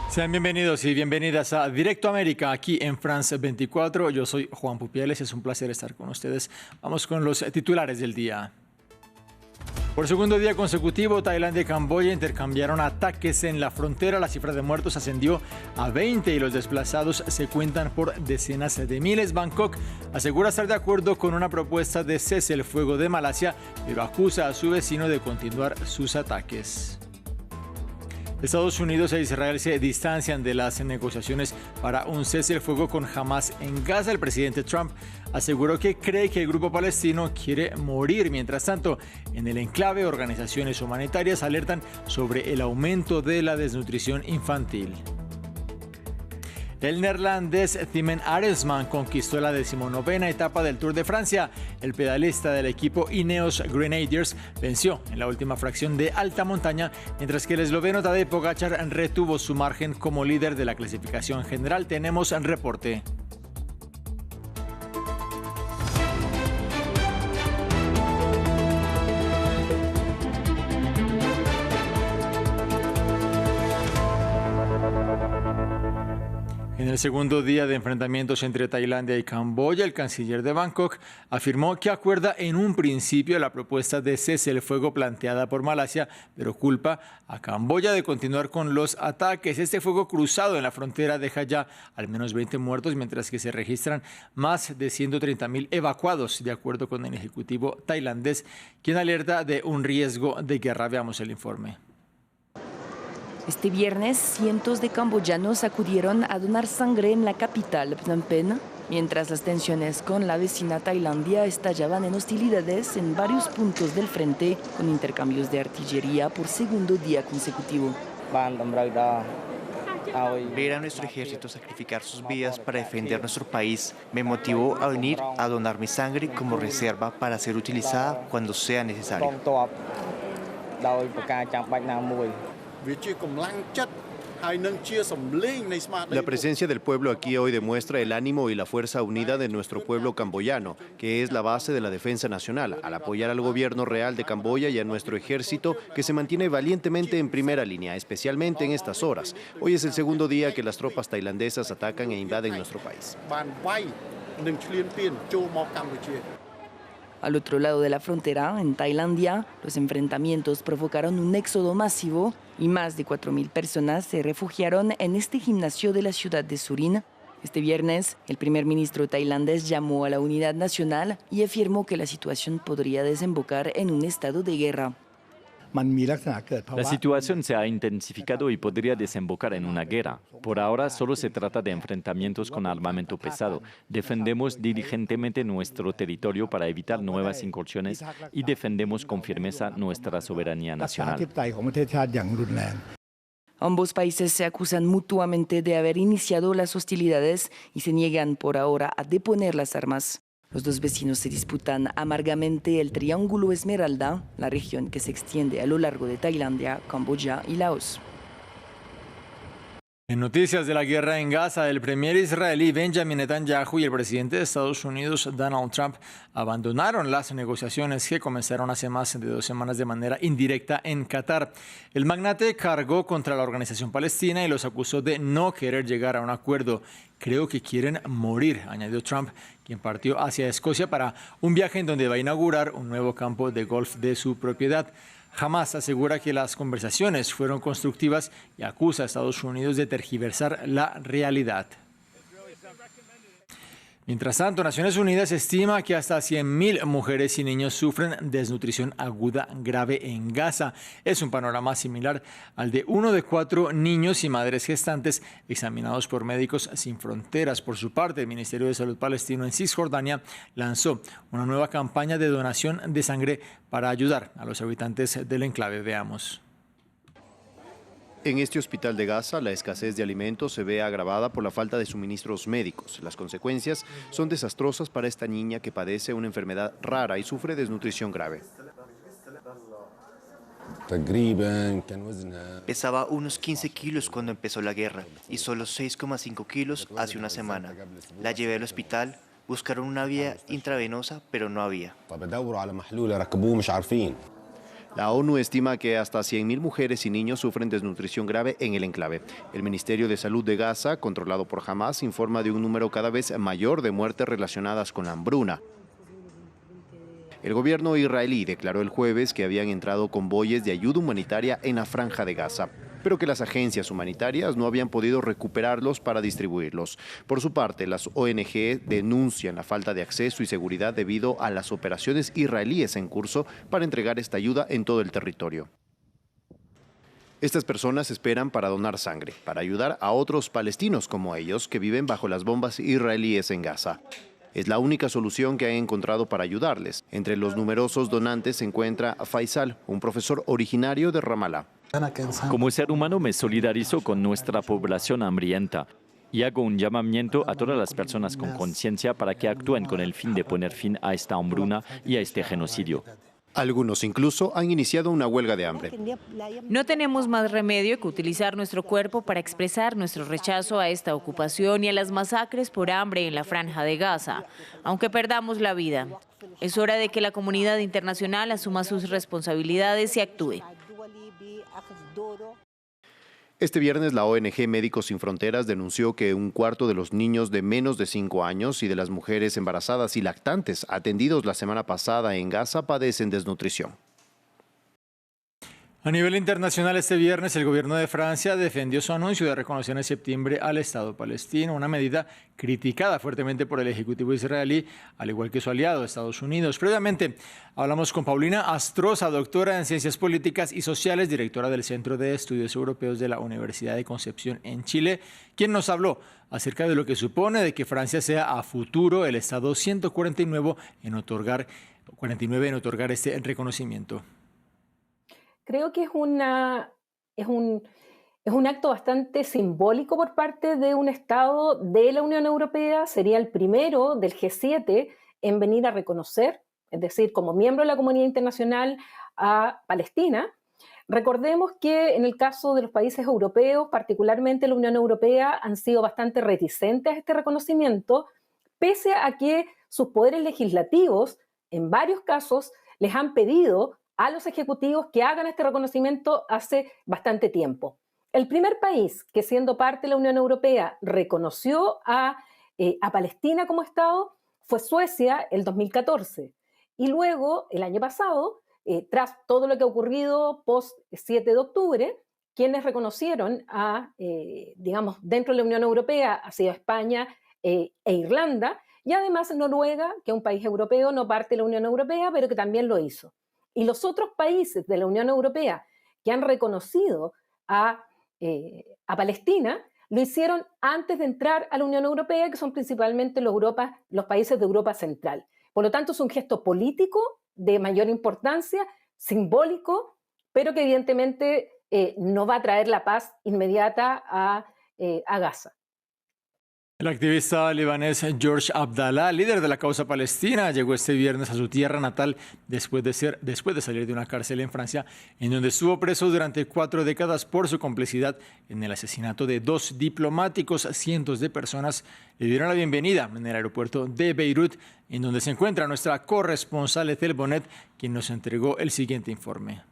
Sean bienvenidos y bienvenidas a Directo América, aquí en France 24. Yo soy Juan Pupieles, es un placer estar con ustedes. Vamos con los titulares del día. Por segundo día consecutivo, Tailandia y Camboya intercambiaron ataques en la frontera. La cifra de muertos ascendió a 20 y los desplazados se cuentan por decenas de miles. Bangkok asegura estar de acuerdo con una propuesta de cese el fuego de Malasia, pero acusa a su vecino de continuar sus ataques. Estados Unidos e Israel se distancian de las negociaciones para un cese el fuego con Hamas en Gaza. El presidente Trump aseguró que cree que el grupo palestino quiere morir. Mientras tanto, en el enclave, organizaciones humanitarias alertan sobre el aumento de la desnutrición infantil. El neerlandés Timen Aresman conquistó la 19ª etapa del Tour de Francia. El pedalista del equipo Ineos Grenadiers venció en la última fracción de alta montaña, mientras que el esloveno Tadej Pogačar retuvo su margen como líder de la clasificación general. Tenemos el reporte. En el segundo día de enfrentamientos entre Tailandia y Camboya, el canciller de Bangkok afirmó que acuerda en un principio la propuesta de cese el fuego planteada por Malasia, pero culpa a Camboya de continuar con los ataques. Este fuego cruzado en la frontera deja ya al menos 20 muertos, mientras que se registran más de 130.000 evacuados, de acuerdo con el ejecutivo tailandés, quien alerta de un riesgo de guerra. Veamos el informe. Este viernes, cientos de camboyanos acudieron a donar sangre en la capital, Phnom Penh, mientras las tensiones con la vecina Tailandia estallaban en hostilidades en varios puntos del frente, con intercambios de artillería por segundo día consecutivo. Ver a nuestro ejército sacrificar sus vidas para defender nuestro país me motivó a venir a donar mi sangre como reserva para ser utilizada cuando sea necesario. La presencia del pueblo aquí hoy demuestra el ánimo y la fuerza unida de nuestro pueblo camboyano, que es la base de la defensa nacional, al apoyar al gobierno real de Camboya y a nuestro ejército, que se mantiene valientemente en primera línea, especialmente en estas horas. Hoy es el segundo día que las tropas tailandesas atacan e invaden nuestro país. Al otro lado de la frontera, en Tailandia, los enfrentamientos provocaron un éxodo masivo y más de 4.000 personas se refugiaron en este gimnasio de la ciudad de Surin. Este viernes, el primer ministro tailandés llamó a la unidad nacional y afirmó que la situación podría desembocar en un estado de guerra. La situación se ha intensificado y podría desembocar en una guerra. Por ahora solo se trata de enfrentamientos con armamento pesado. Defendemos diligentemente nuestro territorio para evitar nuevas incursiones y defendemos con firmeza nuestra soberanía nacional. Ambos países se acusan mutuamente de haber iniciado las hostilidades y se niegan por ahora a deponer las armas. Los dos vecinos se disputan amargamente el Triángulo Esmeralda, la región que se extiende a lo largo de Tailandia, Camboya y Laos. En noticias de la guerra en Gaza, el premier israelí Benjamin Netanyahu y el presidente de Estados Unidos, Donald Trump, abandonaron las negociaciones que comenzaron hace más de 2 semanas de manera indirecta en Qatar. El magnate cargó contra la organización palestina y los acusó de no querer llegar a un acuerdo. Creo que quieren morir, añadió Trump, quien partió hacia Escocia para un viaje en donde va a inaugurar un nuevo campo de golf de su propiedad. Hamas asegura que las conversaciones fueron constructivas y acusa a Estados Unidos de tergiversar la realidad. Mientras tanto, Naciones Unidas estima que hasta 100.000 mujeres y niños sufren desnutrición aguda grave en Gaza. Es un panorama similar al de 1 de 4 niños y madres gestantes examinados por Médicos Sin Fronteras. Por su parte, el Ministerio de Salud palestino en Cisjordania lanzó una nueva campaña de donación de sangre para ayudar a los habitantes del enclave. Veamos. En este hospital de Gaza, la escasez de alimentos se ve agravada por la falta de suministros médicos. Las consecuencias son desastrosas para esta niña que padece una enfermedad rara y sufre desnutrición grave. Pesaba unos 15 kilos cuando empezó la guerra y solo 6,5 kilos hace una semana. La llevé al hospital, buscaron una vía intravenosa, pero no había. La ONU estima que hasta 100.000 mujeres y niños sufren desnutrición grave en el enclave. El Ministerio de Salud de Gaza, controlado por Hamas, informa de un número cada vez mayor de muertes relacionadas con la hambruna. El gobierno israelí declaró el jueves que habían entrado convoyes de ayuda humanitaria en la franja de Gaza, pero que las agencias humanitarias no habían podido recuperarlos para distribuirlos. Por su parte, las ONG denuncian la falta de acceso y seguridad debido a las operaciones israelíes en curso para entregar esta ayuda en todo el territorio. Estas personas esperan para donar sangre, para ayudar a otros palestinos como ellos que viven bajo las bombas israelíes en Gaza. Es la única solución que han encontrado para ayudarles. Entre los numerosos donantes se encuentra Faisal, un profesor originario de Ramallah. Como ser humano me solidarizo con nuestra población hambrienta y hago un llamamiento a todas las personas con conciencia para que actúen con el fin de poner fin a esta hambruna y a este genocidio. Algunos incluso han iniciado una huelga de hambre. No tenemos más remedio que utilizar nuestro cuerpo para expresar nuestro rechazo a esta ocupación y a las masacres por hambre en la franja de Gaza, aunque perdamos la vida. Es hora de que la comunidad internacional asuma sus responsabilidades y actúe. Este viernes la ONG Médicos Sin Fronteras denunció que un cuarto de los niños de menos de 5 años y de las mujeres embarazadas y lactantes atendidos la semana pasada en Gaza padecen desnutrición. A nivel internacional, este viernes el gobierno de Francia defendió su anuncio de reconocer en septiembre al Estado palestino, una medida criticada fuertemente por el Ejecutivo israelí, al igual que su aliado, Estados Unidos. Previamente, hablamos con Paulina Astroza, doctora en Ciencias Políticas y Sociales, directora del Centro de Estudios Europeos de la Universidad de Concepción en Chile, quien nos habló acerca de lo que supone de que Francia sea a futuro el Estado 149 en otorgar este reconocimiento. Creo que es un acto bastante simbólico por parte de un Estado de la Unión Europea. Sería el primero del G7 en venir a reconocer, es decir, como miembro de la comunidad internacional, a Palestina. Recordemos que en el caso de los países europeos, particularmente la Unión Europea, han sido bastante reticentes a este reconocimiento, pese a que sus poderes legislativos, en varios casos, les han pedido a los ejecutivos que hagan este reconocimiento hace bastante tiempo. El primer país que, siendo parte de la Unión Europea, reconoció a Palestina como Estado fue Suecia el 2014. Y luego, el año pasado, tras todo lo que ha ocurrido post 7 de octubre, quienes reconocieron dentro de la Unión Europea ha sido España e Irlanda, y además Noruega, que es un país europeo, no parte de la Unión Europea, pero que también lo hizo. Y los otros países de la Unión Europea que han reconocido a Palestina lo hicieron antes de entrar a la Unión Europea, que son principalmente los países de Europa Central. Por lo tanto, es un gesto político de mayor importancia, simbólico, pero que evidentemente no va a traer la paz inmediata a Gaza. El activista libanés George Abdallah, líder de la causa palestina, llegó este viernes a su tierra natal después de salir de una cárcel en Francia, en donde estuvo preso durante 4 décadas por su complicidad en el asesinato de 2 diplomáticos. Cientos de personas le dieron la bienvenida en el aeropuerto de Beirut, en donde se encuentra nuestra corresponsal Ethel Bonet, quien nos entregó el siguiente informe.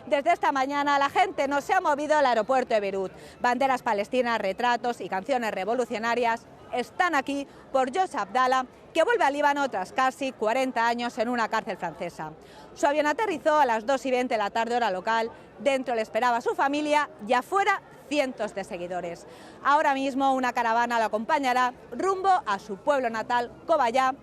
Desde esta mañana la gente no se ha movido al aeropuerto de Beirut. Banderas palestinas, retratos y canciones revolucionarias están aquí por George Abdallah, que vuelve a Líbano tras casi 40 años en una cárcel francesa. Su avión aterrizó a las 2:20 de la tarde hora local. Dentro le esperaba su familia y afuera cientos de seguidores. Ahora mismo una caravana lo acompañará rumbo a su pueblo natal, Kobayá,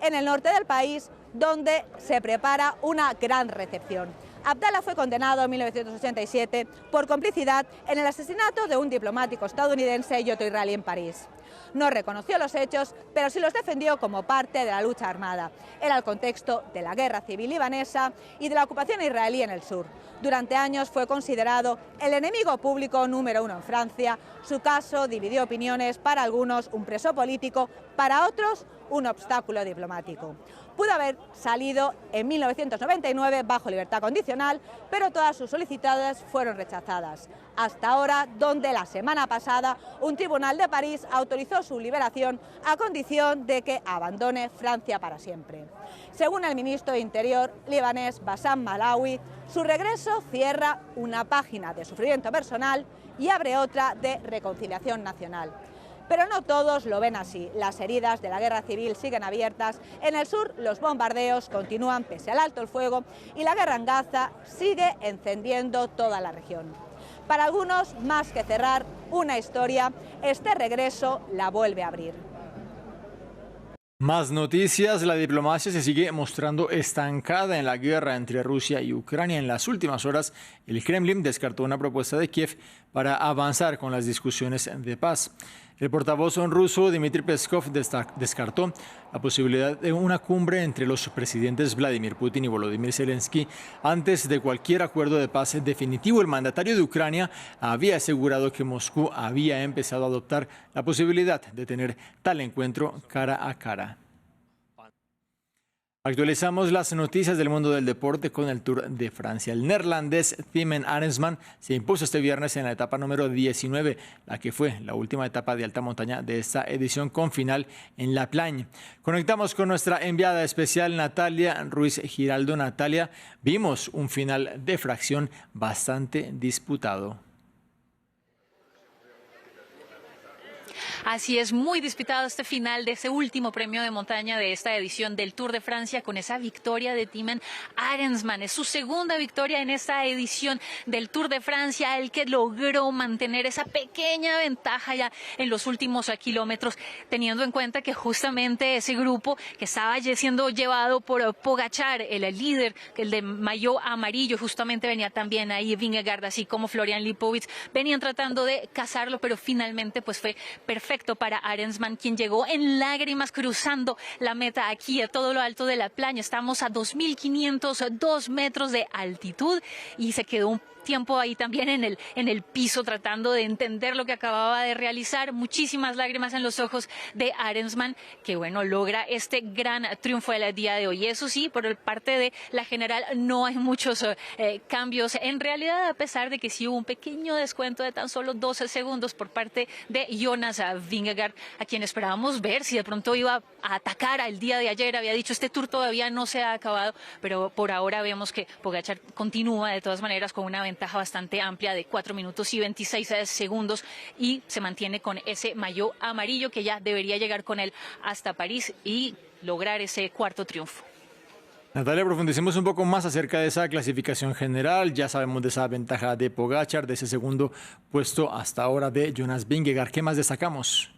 en el norte del país, donde se prepara una gran recepción. Abdallah fue condenado en 1987 por complicidad en el asesinato de un diplomático estadounidense y otro israelí en París. No reconoció los hechos, pero sí los defendió como parte de la lucha armada. Era el contexto de la guerra civil libanesa y de la ocupación israelí en el sur. Durante años fue considerado el enemigo público número 1 en Francia. Su caso dividió opiniones, para algunos un preso político, para otros un obstáculo diplomático. Pudo haber salido en 1999 bajo libertad condicional internacional, pero todas sus solicitudes fueron rechazadas. Hasta ahora, donde la semana pasada un tribunal de París autorizó su liberación a condición de que abandone Francia para siempre. Según el ministro de Interior libanés Bassam Malawi, su regreso cierra una página de sufrimiento personal y abre otra de reconciliación nacional. Pero no todos lo ven así. Las heridas de la guerra civil siguen abiertas. En el sur los bombardeos continúan pese al alto el fuego y la guerra en Gaza sigue encendiendo toda la región. Para algunos, más que cerrar una historia, este regreso la vuelve a abrir. Más noticias. La diplomacia se sigue mostrando estancada en la guerra entre Rusia y Ucrania. En las últimas horas, el Kremlin descartó una propuesta de Kiev para avanzar con las discusiones de paz. El portavoz ruso Dmitry Peskov descartó la posibilidad de una cumbre entre los presidentes Vladimir Putin y Volodymyr Zelensky antes de cualquier acuerdo de paz definitivo. El mandatario de Ucrania había asegurado que Moscú había empezado a adoptar la posibilidad de tener tal encuentro cara a cara. Actualizamos las noticias del mundo del deporte con el Tour de Francia. El neerlandés Thymen Arensman se impuso este viernes en la etapa número 19, la que fue la última etapa de alta montaña de esta edición con final en La Plagne. Conectamos con nuestra enviada especial Natalia Ruiz Giraldo. Natalia, vimos un final de fracción bastante disputado. Así es, muy disputado este final de ese último premio de montaña de esta edición del Tour de Francia con esa victoria de Thymen Arensman. Es su segunda victoria en esta edición del Tour de Francia, el que logró mantener esa pequeña ventaja ya en los últimos kilómetros, teniendo en cuenta que justamente ese grupo que estaba siendo llevado por Pogačar, el líder, el de maillot amarillo, justamente venía también ahí Vingegaard, así como Florian Lipovic, venían tratando de cazarlo, pero finalmente pues fue perfecto para Arensman, quien llegó en lágrimas cruzando la meta aquí a todo lo alto de La Plagne. Estamos a 2.502 metros de altitud y se quedó un tiempo ahí también en el piso tratando de entender lo que acababa de realizar. Muchísimas lágrimas en los ojos de Arensman, que bueno, logra este gran triunfo del día de hoy. Eso sí, por parte de la general no hay muchos cambios en realidad, a pesar de que sí hubo un pequeño descuento de tan solo 12 segundos por parte de Jonas Vingegaard, a quien esperábamos ver si de pronto iba a atacar al día de ayer. Había dicho, este tour todavía no se ha acabado, pero por ahora vemos que Pogačar continúa de todas maneras con una ventaja bastante amplia de 4 minutos y 26 segundos y se mantiene con ese maillot amarillo que ya debería llegar con él hasta París y lograr ese cuarto triunfo. Natalia, profundicemos un poco más acerca de esa clasificación general. Ya sabemos de esa ventaja de Pogačar, de ese segundo puesto hasta ahora de Jonas Vingegaard. ¿Qué más destacamos?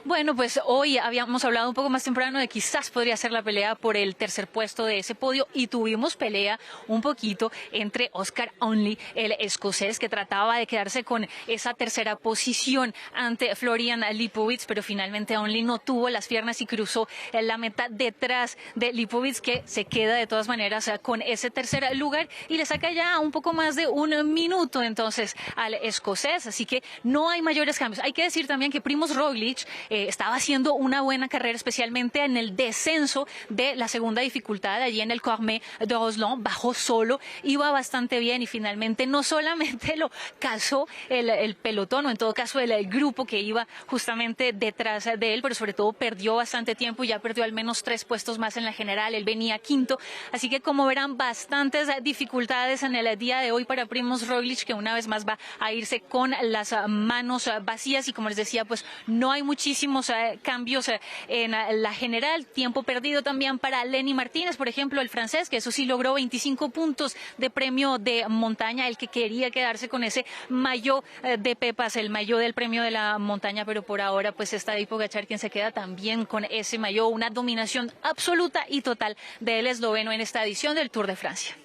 Bueno, pues hoy habíamos hablado un poco más temprano de quizás podría ser la pelea por el tercer puesto de ese podio y tuvimos pelea un poquito entre Oscar Onley, el escocés, que trataba de quedarse con esa tercera posición ante Florian Lipovic, pero finalmente Onley no tuvo las piernas y cruzó la meta detrás de Lipovic, que se queda de todas maneras con ese tercer lugar y le saca ya un poco más de un minuto entonces al escocés, así que no hay mayores cambios. Hay que decir también que Primož Roglič estaba haciendo una buena carrera, especialmente en el descenso de la segunda dificultad, allí en el Cormet de Roseland, bajó solo, iba bastante bien y finalmente no solamente lo cazó el pelotón, o en todo caso el grupo que iba justamente detrás de él, pero sobre todo perdió bastante tiempo y ya perdió al menos 3 puestos más en la general, él venía quinto, así que como verán bastantes dificultades en el día de hoy para Primož Roglič, que una vez más va a irse con las manos vacías y como les decía, pues no hay muchísimos cambios en la general. Tiempo perdido también para Lenny Martínez, por ejemplo, el francés, que eso sí logró 25 puntos de premio de montaña, el que quería quedarse con ese maillot de Pepas, el maillot del premio de la montaña, pero por ahora pues está Tadej Pogačar quien se queda también con ese maillot, una dominación absoluta y total del esloveno en esta edición del Tour de Francia.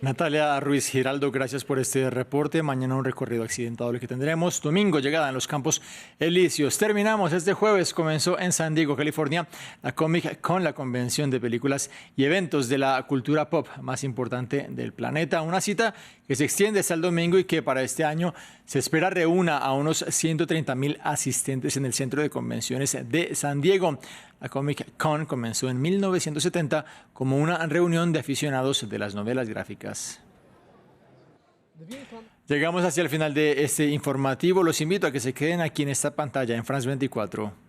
Natalia Ruiz Giraldo, gracias por este reporte. Mañana un recorrido accidentado lo que tendremos. Domingo, llegada en los Campos Elíseos. Terminamos este jueves. Comenzó en San Diego, California, la Comic Con, la convención de películas y eventos de la cultura pop más importante del planeta. Una cita que se extiende hasta el domingo y que para este año se espera reúna a unos 130,000 asistentes en el Centro de Convenciones de San Diego. La Comic Con comenzó en 1970 como una reunión de aficionados de las novelas gráficas. Llegamos hacia el final de este informativo. Los invito a que se queden aquí en esta pantalla en France 24.